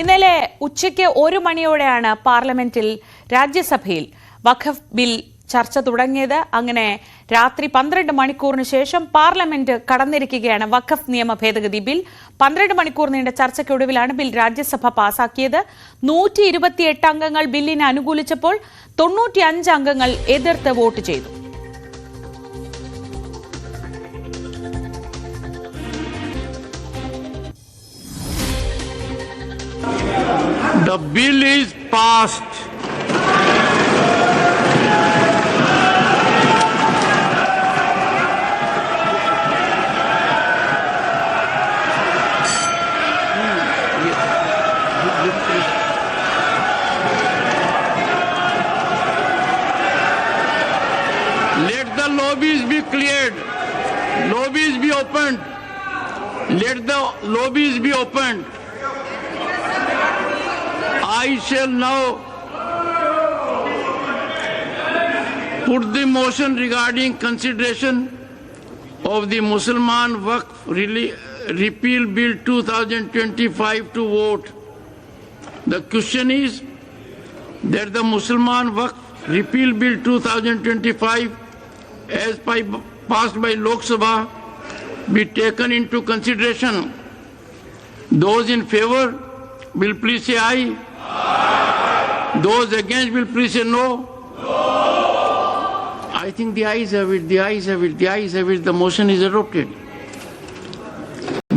ഇന്നലെ ഉച്ചയ്ക്ക് 1 മണിയോടെയാണ് പാർലമെന്റിൽ രാജ്യസഭയിൽ വഖഫ് ബിൽ ചർച്ച തുടങ്ങിയത്. അങ്ങനെ രാത്രി 12 മണിക്കൂറിന് ശേഷം പാർലമെന്റ് കടന്നിരിക്കുകയാണ് വഖഫ് നിയമ ഭേദഗതി ബിൽ. 12 മണിക്കൂർ നീണ്ട ചർച്ചയ്ക്കൊടുവിലാണ് ബിൽ രാജ്യസഭ പാസാക്കിയത്. 128 അംഗങ്ങൾ ബില്ലിനെ അനുകൂലിച്ചപ്പോൾ 95 അംഗങ്ങൾ എതിർത്ത് വോട്ട് ചെയ്തു. The bill is passed. Let the lobbies be cleared. Lobbies be opened. Let the lobbies be opened. I shall now put the motion regarding consideration of the Musliman Waqf Repeal Bill 2025 to vote. The question is that the Musliman Waqf Repeal Bill 2025 as passed by Lok Sabha be taken into consideration. Those in favor will please say aye. Those against will please say no. I think the ayes have it, the ayes have it, the ayes have it. The motion is adopted.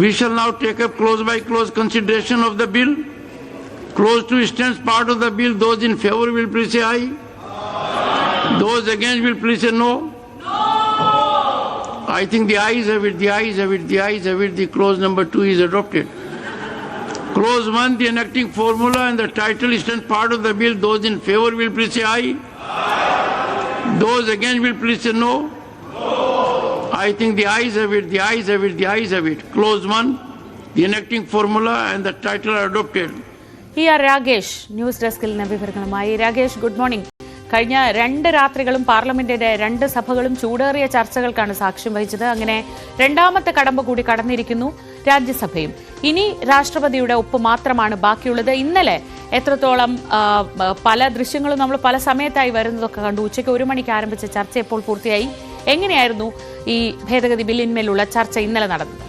We shall now take up close by close consideration of the bill. Close to stands part of the bill. Those in favor will please say aye. Those against will please say no. I think the ayes have it, the ayes have it, the ayes have it. The clause number 2 is adopted. Clause 1, the enacting formula and the title stands part of the bill. Those in favor will please say aye. Those against will please say no. I think the ayes have it, the ayes have it, the ayes have it. Clause 1, the enacting formula and the title are adopted. Here Ragesh, News Desk-il വിവരങ്ങളുമായി. Rakesh, good morning. കഴിഞ്ഞ 2 രാത്രികളും പാർലമെന്റിന്റെ 2 സഭകളും ചൂടേറിയ ചർച്ചകൾക്കാണ് സാക്ഷ്യം വഹിച്ചത്. അങ്ങനെ രണ്ടാമത്തെ കടമ്പ കൂടി കടന്നിരിക്കുന്നു രാജ്യസഭയും. ഇനി രാഷ്ട്രപതിയുടെ ഒപ്പ് മാത്രമാണ് ബാക്കിയുള്ളത്. ഇന്നലെ എത്രത്തോളം പല ദൃശ്യങ്ങളും നമ്മൾ പല സമയത്തായി വരുന്നതൊക്കെ കണ്ടു. ഉച്ചയ്ക്ക് 1 മണിക്ക് ആരംഭിച്ച ചർച്ച ഇപ്പോൾ പൂർത്തിയായി. എങ്ങനെയായിരുന്നു ഈ ഭേദഗതി ബില്ലിന്മേലുള്ള ചർച്ച ഇന്നലെ നടന്നത്?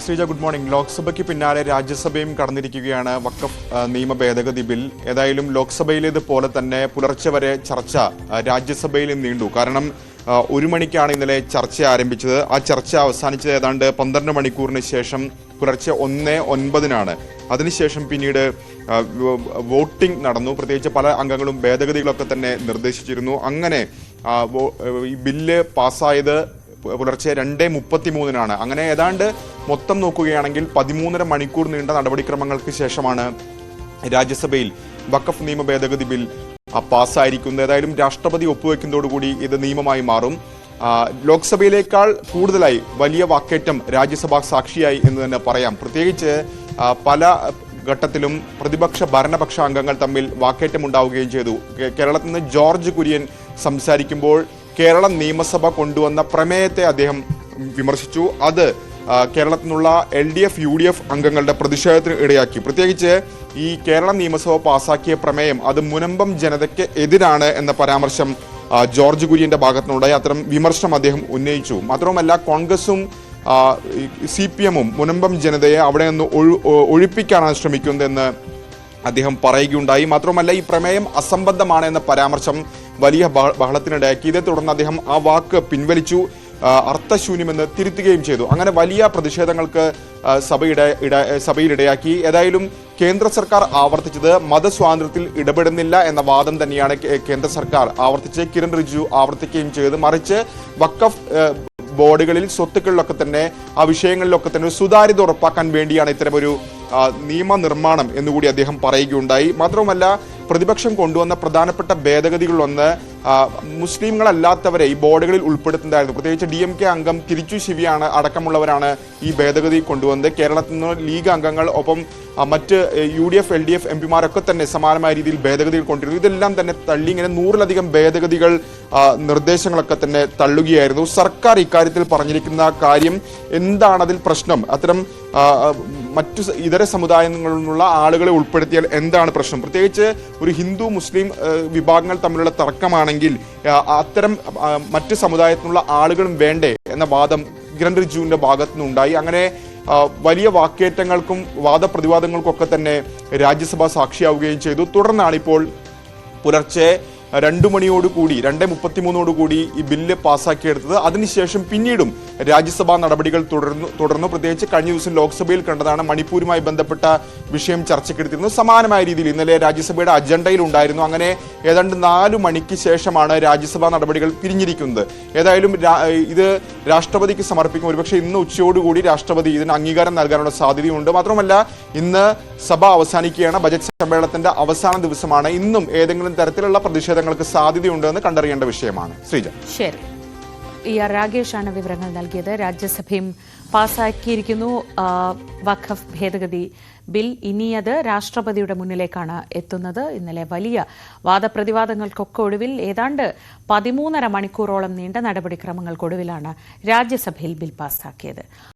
Sreeja, good morning. ലോക്സഭയ്ക്ക് പിന്നാലെ രാജ്യസഭയും കടന്നിരിക്കുകയാണ് വഖഫ് നിയമ ഭേദഗതി ബിൽ. ഏതായാലും ലോക്സഭയിലേതുപോലെ തന്നെ പുലർച്ചെ വരെ ചർച്ച രാജ്യസഭയിലും നീണ്ടു. കാരണം 1 മണിക്കാണ് ഇന്നലെ ചർച്ച ആരംഭിച്ചത്. ആ ചർച്ച അവസാനിച്ചത് ഏതാണ്ട് 12 മണിക്കൂറിന് ശേഷം പുലർച്ചെ 1:09 അതിനുശേഷം പിന്നീട് വോട്ടിംഗ് നടന്നു. പ്രത്യേകിച്ച് പല അംഗങ്ങളും ഭേദഗതികളൊക്കെ തന്നെ നിർദ്ദേശിച്ചിരുന്നു. അങ്ങനെ ഈ ബില്ല് പാസ്സായത് പുലർച്ചെ 2:33 അങ്ങനെ ഏതാണ്ട് മൊത്തം നോക്കുകയാണെങ്കിൽ 13.5 മണിക്കൂർ നീണ്ട നടപടിക്രമങ്ങൾക്ക് ശേഷമാണ് രാജ്യസഭയിൽ വഖഫ് നിയമ ഭേദഗതി ബിൽ പാസ്സായിരിക്കുന്നത്. ഏതായാലും രാഷ്ട്രപതി ഒപ്പുവെക്കുന്നതോടുകൂടി ഇത് നിയമമായി മാറും. ലോക്സഭയിലേക്കാൾ കൂടുതലായി വലിയ വാക്കേറ്റം രാജ്യസഭ സാക്ഷിയായി എന്ന് തന്നെ പറയാം. പ്രത്യേകിച്ച് പല ഘട്ടത്തിലും പ്രതിപക്ഷ ഭരണപക്ഷ അംഗങ്ങൾ തമ്മിൽ വാക്കേറ്റം ഉണ്ടാവുകയും ചെയ്തു. കേരളത്തിൽ നിന്ന് ജോർജ് കുര്യൻ സംസാരിക്കുമ്പോൾ കേരള നിയമസഭ കൊണ്ടുവന്ന പ്രമേയത്തെ അദ്ദേഹം വിമർശിച്ചു. അത് കേരളത്തിൽ നിന്നുള്ള LDF UDF അംഗങ്ങളുടെ പ്രതിഷേധത്തിന് ഇടയാക്കി. പ്രത്യേകിച്ച് ഈ കേരള നിയമസഭ പാസാക്കിയ പ്രമേയം അത് മുനമ്പം ജനതയ്ക്ക് എതിരാണ് എന്ന പരാമർശം ജോർജ് കുര്യന്റെ ഭാഗത്തുനിന്നുണ്ടായി. അത്തരം വിമർശനം അദ്ദേഹം ഉന്നയിച്ചു. മാത്രവുമല്ല, കോൺഗ്രസും CPM-ഉം മുനമ്പം ജനതയെ അവിടെ നിന്ന് ഒഴിപ്പിക്കാനാണ് ശ്രമിക്കുന്നതെന്ന് അദ്ദേഹം പറയുകയുണ്ടായി. മാത്രമല്ല, ഈ പ്രമേയം അസംബന്ധമാണ് എന്ന പരാമർശം വലിയ ബഹളത്തിനിടയാക്കി. ഇതേ തുടർന്ന് അദ്ദേഹം ആ വാക്ക് പിൻവലിച്ചു, അർത്ഥശൂന്യമെന്ന് തിരുത്തുകയും ചെയ്തു. അങ്ങനെ വലിയ പ്രതിഷേധങ്ങൾക്ക് സഭയിലിടയാക്കി. ഏതായാലും കേന്ദ്ര സർക്കാർ ആവർത്തിച്ചത് മതസ്വാതന്ത്ര്യത്തിൽ ഇടപെടുന്നില്ല എന്ന വാദം തന്നെയാണ് കേന്ദ്ര സർക്കാർ ആവർത്തിച്ച് കിരൺ റിജിജു ആവർത്തിക്കുകയും ചെയ്തത്. മറിച്ച് വഖഫ് ബോർഡുകളിൽ സ്വത്തുക്കളിലൊക്കെ തന്നെ ആ വിഷയങ്ങളിലൊക്കെ തന്നെ സുതാര്യത ഉറപ്പാക്കാൻ വേണ്ടിയാണ് ഇത്തരമൊരു നിയമനിർമ്മാണം എന്നുകൂടി അദ്ദേഹം പറയുകയുണ്ടായി. മാത്രവുമല്ല, പ്രതിപക്ഷം കൊണ്ടുവന്ന പ്രധാനപ്പെട്ട ഭേദഗതികളിലൊന്ന് മുസ്ലിങ്ങളല്ലാത്തവരെ ഈ ബോർഡുകളിൽ ഉൾപ്പെടുത്തുന്നതായിരുന്നു. പ്രത്യേകിച്ച് DMK അംഗം തിരിച്ചു ശിവിയാണ് അടക്കമുള്ളവരാണ് ഈ ഭേദഗതി കൊണ്ടുവന്നത്. കേരളത്തിൽ നിന്ന് ലീഗ് അംഗങ്ങൾ ഒപ്പം മറ്റ് UDF LDF MPമാരൊക്കെ തന്നെ സമാനമായ രീതിയിൽ ഭേദഗതികൾ കൊണ്ടിരുന്നു. ഇതെല്ലാം തന്നെ തള്ളി ഇങ്ങനെ 100-ലധികം ഭേദഗതികൾ നിർദ്ദേശങ്ങളൊക്കെ തന്നെ തള്ളുകയായിരുന്നു. സർക്കാർ ഇക്കാര്യത്തിൽ പറഞ്ഞിരിക്കുന്ന കാര്യം എന്താണ് അതിൽ പ്രശ്നം? അത്തരം മറ്റു ഇതര സമുദായങ്ങളിൽ നിന്നുള്ള ആളുകളെ ഉൾപ്പെടുത്തിയാൽ എന്താണ് പ്രശ്നം? പ്രത്യേകിച്ച് ഒരു ഹിന്ദു മുസ്ലിം വിഭാഗങ്ങൾ തമ്മിലുള്ള തർക്കമാണെങ്കിൽ അത്തരം മറ്റ് സമുദായത്തിനുള്ള ആളുകളും വേണ്ടേ എന്ന വാദം കിരൺ റിജിജുവിന്റെ ഭാഗത്തു നിന്നുണ്ടായി. അങ്ങനെ വലിയ വാക്കേറ്റങ്ങൾക്കും വാദപ്രതിവാദങ്ങൾക്കൊക്കെ തന്നെ രാജ്യസഭ സാക്ഷിയാവുകയും ചെയ്തു. തുടർന്നാണ് ഇപ്പോൾ പുലർച്ചെ 2 മണിയോടുകൂടി 2:33 ഈ ബില്ല് പാസ്സാക്കിയെടുത്തത്. അതിനുശേഷം പിന്നീടും രാജ്യസഭാ നടപടികൾ തുടർന്നു. പ്രത്യേകിച്ച് കഴിഞ്ഞ ദിവസം ലോക്സഭയിൽ കണ്ടതാണ് മണിപ്പൂരുമായി ബന്ധപ്പെട്ട വിഷയം ചർച്ചയ്ക്കെടുത്തിരുന്നു. സമാനമായ രീതിയിൽ ഇന്നലെ രാജ്യസഭയുടെ അജണ്ടയിൽ ഉണ്ടായിരുന്നു. അങ്ങനെ ഏതാണ്ട് 4 മണിക്ക് ശേഷമാണ് രാജ്യസഭാ നടപടികൾ പിരിഞ്ഞിരിക്കുന്നത്. ഏതായാലും ഇത് രാഷ്ട്രപതിക്ക് സമർപ്പിക്കും. ഒരുപക്ഷെ ഇന്ന് ഉച്ചയോടുകൂടി രാഷ്ട്രപതി ഇതിന് അംഗീകാരം നൽകാനുള്ള സാധ്യതയുണ്ട്. മാത്രമല്ല ഇന്ന് സഭ അവസാനിക്കുകയാണ്. ബജറ്റ് സമ്മേളനത്തിന്റെ അവസാന ദിവസമാണ്. ഇന്നും ഏതെങ്കിലും തരത്തിലുള്ള പ്രതിഷേധങ്ങൾക്ക് സാധ്യതയുണ്ടെന്ന് കണ്ടറിയേണ്ട വിഷയമാണ്. ശ്രീജ. ശരി, രാഗേഷാണ് വിവരങ്ങൾ നൽകിയത്. രാജ്യസഭയും പാസാക്കിയിരിക്കുന്നു വഖഫ് ഭേദഗതി ബിൽ. ഇനി അത് രാഷ്ട്രപതിയുടെ മുന്നിലേക്കാണ് എത്തുന്നത്. ഇന്നലെ വലിയ വാദപ്രതിവാദങ്ങൾക്കൊക്കെ ഒടുവിൽ ഏതാണ്ട് 13.5 മണിക്കൂറോളം നീണ്ട നടപടിക്രമങ്ങൾക്കൊടുവിലാണ് രാജ്യസഭയിൽ ബിൽ പാസാക്കിയത്.